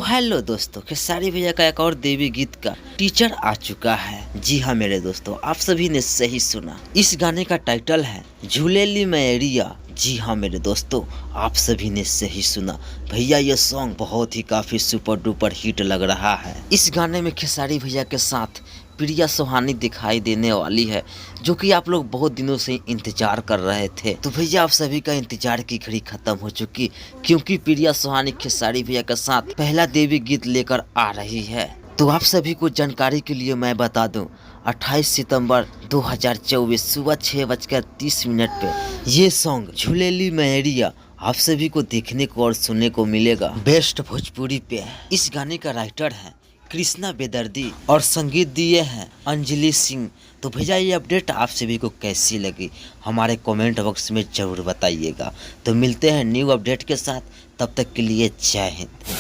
Hello दोस्तों, खेसारी भैया का एक और देवी गीत का टीचर आ चुका है। जी हाँ मेरे दोस्तों, आप सभी ने सही सुना। इस गाने का टाइटल है झूलेली मैरिया। जी हाँ मेरे दोस्तों, आप सभी ने सही सुना। भैया ये सॉन्ग बहुत ही काफी सुपर डुपर हिट लग रहा है। इस गाने में खेसारी भैया के साथ प्रिया सुहानी दिखाई देने वाली है, जो कि आप लोग बहुत दिनों से इंतजार कर रहे थे। तो भैया आप सभी का इंतजार की घड़ी खत्म हो चुकी, क्योंकि प्रिया सुहानी खेसारी भैया के साथ पहला देवी गीत लेकर आ रही है। तो आप सभी को जानकारी के लिए मैं बता दूं, 28 सितंबर 2024 सुबह 6:30 पे ये सॉन्ग झूलेली मैरिया आप सभी को देखने को और सुनने को मिलेगा बेस्ट भोजपुरी पे। इस गाने का राइटर है कृष्णा बेदर्दी और संगीत दिए हैं अंजलि सिंह। तो भैया ये अपडेट आप सभी को कैसी लगी हमारे कमेंट बॉक्स में जरूर बताइएगा। तो मिलते हैं न्यू अपडेट के साथ, तब तक के लिए जय हिंद।